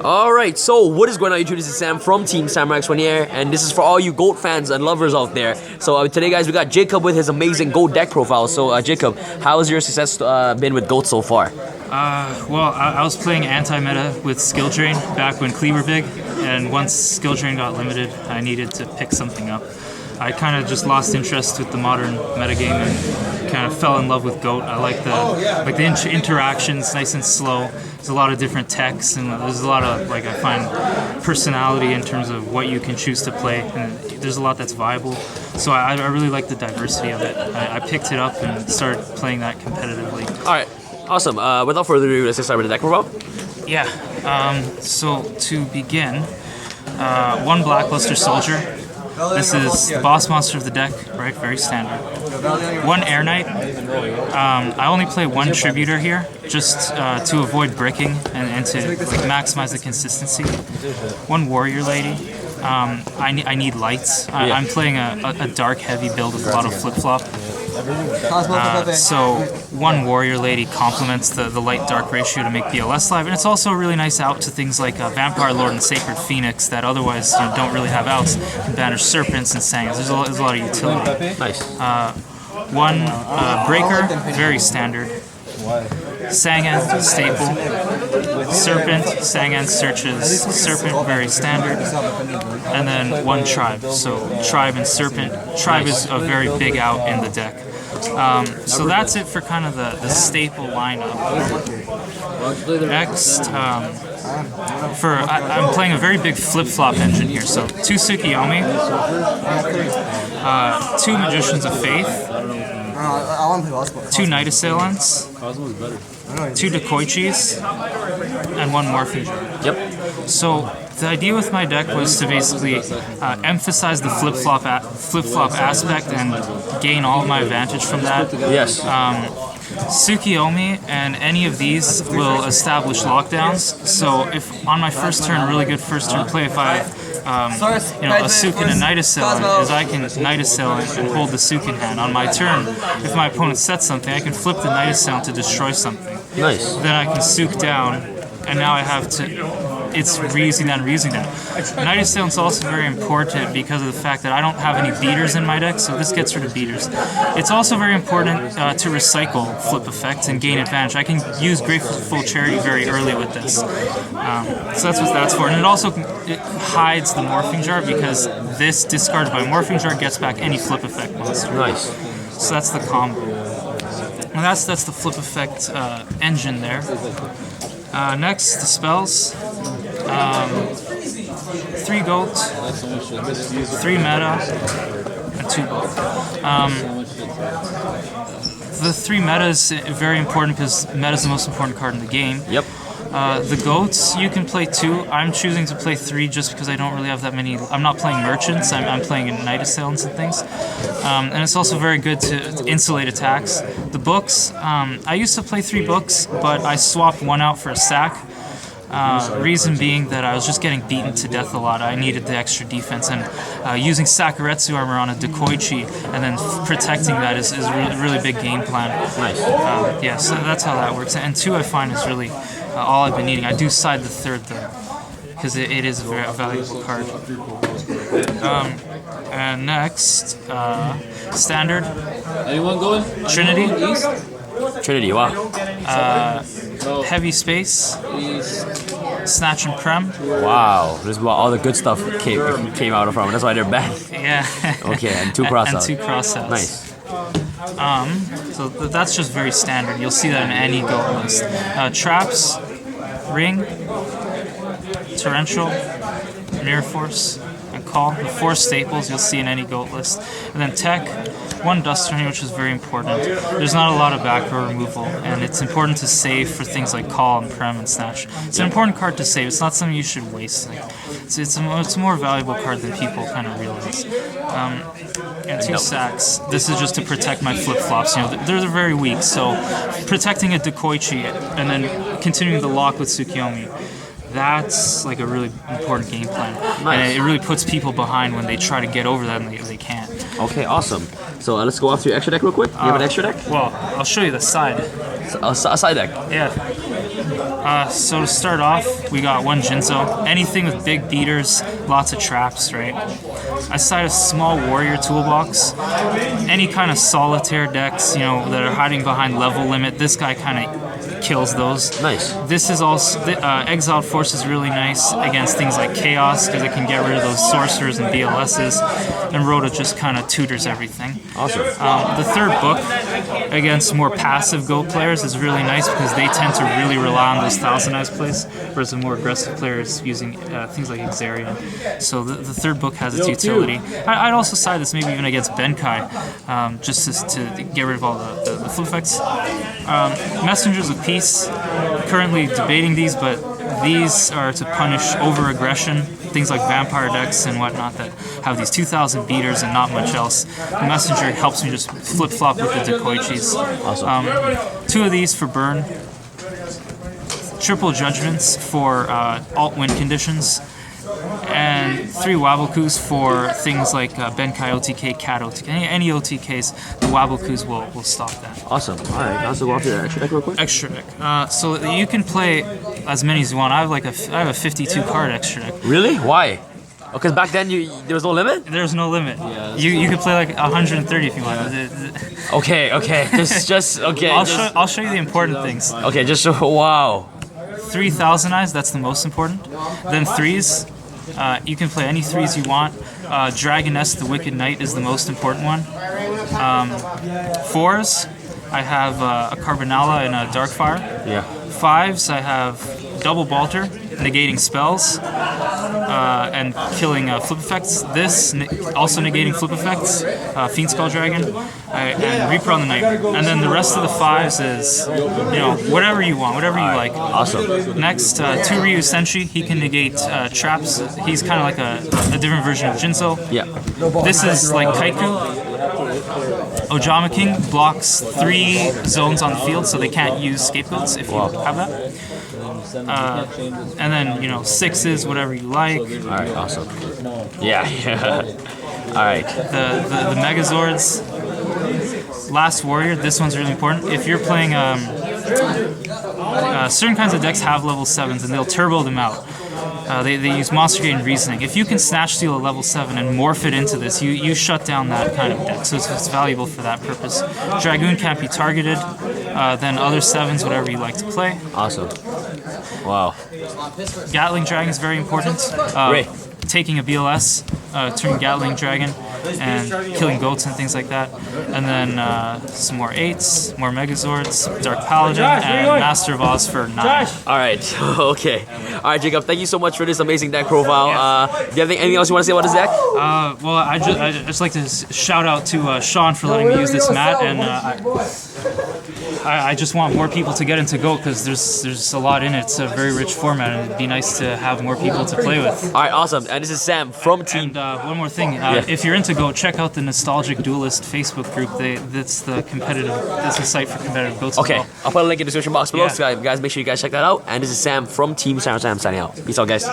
Alright, so what is going on YouTube? This is Sam from Team SamRax1 here, and this is for all you GOAT fans and lovers out there. So today guys, we got Jacob with his amazing GOAT deck profile. So Jacob, how has your success been with GOAT so far? Well, I was playing anti-meta with Skill Drain back when Clee were big, and once Skill Drain got limited, I needed to pick something up. I kind of just lost interest with the modern metagame and kind of fell in love with GOAT. I like the interactions, nice and slow. There's a lot of different techs, and there's a lot of, I find personality in terms of what you can choose to play, and there's a lot that's viable. So I really like the diversity of it. I picked it up and started playing that competitively. Alright, awesome. Without further ado, let's get started with the deck profile. Yeah, so to begin, one Blackluster Soldier. This is the boss monster of the deck, right? Very standard. One Air Knight. I only play one Tributor here, just to avoid bricking and to maximize the consistency. One Warrior Lady. I need lights. I'm playing a dark heavy build with a lot of flip-flop. So one Warrior Lady complements the light-dark ratio to make BLS live, and it's also a really nice out to things like Vampire Lord and Sacred Phoenix that otherwise don't really have outs. Can banish Serpents and Sangas. There's a lot of utility. Nice. One Breaker, very standard. Sangan, staple. Serpent, Sangan searches Serpent, very standard. And then one Tribe. So Tribe and Serpent. Tribe is a very big out in the deck. So that's it for kind of the staple lineup. Next, I'm playing a very big flip-flop engine here. So two Tsukiyomi, two Magicians of Faith, two Night Assailants, two Decoichis, and one Morphing Jar. Yep. So the idea with my deck was to basically emphasize the flip-flop aspect and gain all of my advantage from that. Yes. Tsukiyomi and any of these will establish lockdowns. So if on my first turn, really good first turn play, if I a Sukin and a Night Assailant, is I can Night Assailant and hold the Sukin hand. On my turn, if my opponent sets something, I can flip the Night Assailant to destroy something. Nice. Then I can Suk down, and now I have to... It's reusing that and reusing that. Night Assailant's also very important because of the fact that I don't have any beaters in my deck, so this gets rid of beaters. It's also very important to recycle flip effects and gain advantage. I can use Grateful Charity very early with this. So that's what that's for. And it hides the Morphing Jar because this discarded by Morphing Jar gets back any flip effect monster. Nice. So that's the combo. And that's the flip effect engine there. Next, the spells. 3 GOAT, 3 meta, and 2 GOAT. The 3 meta is very important because meta is the most important card in the game. Yep. The GOATs, you can play 2. I'm choosing to play 3 just because I don't really have that many. I'm not playing Merchants, I'm playing Night Assailants and things. And it's also very good to insulate attacks. The books, I used to play 3 books, but I swapped 1 out for a sack. Reason being that I was just getting beaten to death a lot. I needed the extra defense, and using Sakuretsu armor on a Decoichi and then protecting that is a really big game plan. Nice. Yeah, so that's how that works. And 2 I find is really all I've been needing. I do side the 3rd though, because it is a very valuable card. And next, standard. Anyone going? Trinity. Trinity, wow. Heavy Space, Snatch and Prem. Wow, this is where all the good stuff came out from. That's why they're back. Yeah. Okay, and 2 crossouts. And 2 crossouts. Nice. So that's just very standard. You'll see that in any GOAT list. Traps, Ring, Torrential, Mirror Force, and Call. The 4 staples you'll see in any GOAT list. And then Tech, 1 Dust Tornado, which is very important. There's not a lot of back row removal, and it's important to save for things like Call and Prem and Snatch. It's an important card to save. It's not something you should waste. It's a more valuable card than people kind of realize. And 2 sacks. This is just to protect my flip-flops. They're very weak, so protecting a Decoichi and then continuing the lock with Tsukiyomi. That's like a really important game plan. Nice. And it really puts people behind when they try to get over that and they can't. Okay, awesome. So let's go off to your extra deck real quick. You have an extra deck? Well, I'll show you the side. A side deck. Yeah. So to start off, we got one Jinzo. Anything with big beaters, lots of traps, right? I side a small warrior toolbox. Any kind of solitaire decks, that are hiding behind level limit. This guy kind of kills those. Nice. This is also Exiled Force is really nice against things like Chaos because it can get rid of those sorcerers and BLSs, and Rhoda just kind of tutors everything. Awesome. The third book against more passive Go players is really nice because they tend to really rely on those Thousand Eyes plays, whereas the more aggressive players using things like Exarian. So the third book has its utility. I'd also side this maybe even against Benkai, just to get rid of all the flip effects. Messengers of Peace, currently debating these, but these are to punish over-aggression, things like vampire decks and whatnot that have these 2,000 beaters and not much else. The Messenger helps me just flip-flop with the Dekoichis. Awesome. 2 of these for burn. Triple Judgments for alt-win conditions. And 3 Wabokus for things like Benkai OTK, Cat OTK. Any OTKs, the Wabokus will stop that. Awesome. All right, now let's go off to the extra deck real quick. Extra deck. So you can play as many as you want. I have a 52 card extra deck. Really? Why? Because back then there was no limit? There's no limit. Yeah, you could play like 130 if you want. Okay. Just okay. I'll show you the important things. Okay, just show. Wow. 3,000 Eyes, that's the most important. Then 3s. You can play any 3s you want. Dragoness, the Wicked Knight, is the most important one. 4s, I have a Carbonella and a Darkfire. Yeah. 5s, I have Double Balter, negating spells and killing flip effects. This, also negating flip effects. Fiend Skull Dragon, and Reaper on the Night. And then the rest of the 5s is, whatever you want, whatever you like. Awesome. Next, 2 Ryu Senshi, he can negate traps. He's kind of like a different version of Jinzo. Yeah. This is like Kaiku. Ojama King blocks 3 zones on the field, so they can't use scapegoats if you have that. And then 6s, whatever you like. All right, awesome. Yeah. All right. The Megazords. Last Warrior. This one's really important. If you're playing certain kinds of decks have level 7s and they'll turbo them out. They use Monster Gate and Reasoning. If you can Snatch Steal a level 7 and morph it into this, you shut down that kind of deck, so it's valuable for that purpose. Dragoon can't be targeted, then other 7s, whatever you like to play. Awesome. Wow. Gatling Dragon is very important. Taking a BLS, turning Gatling Dragon, and killing goats and things like that. And then some more 8s, more Megazords, Dark Paladin, and Master of Oz for 9. All right. Okay. All right, Jacob. Thank you so much for this amazing deck profile. Do you have anything else you want to say about this deck? Well, I just like to shout out to Sean for letting me use this mat, and I just want more people to get into Go because there's a lot in it. It's a very rich format, and it'd be nice to have more people to play with. All right, awesome. And this is Sam from Team. And one more thing, if you're into Go, check out the Nostalgic Duelist Facebook group. That's the site for competitive Goats. Okay, as well. I'll put a link in the description box below. Yeah. So guys, make sure you guys check that out. And this is Sam from Team Sam signing out. Peace out, guys.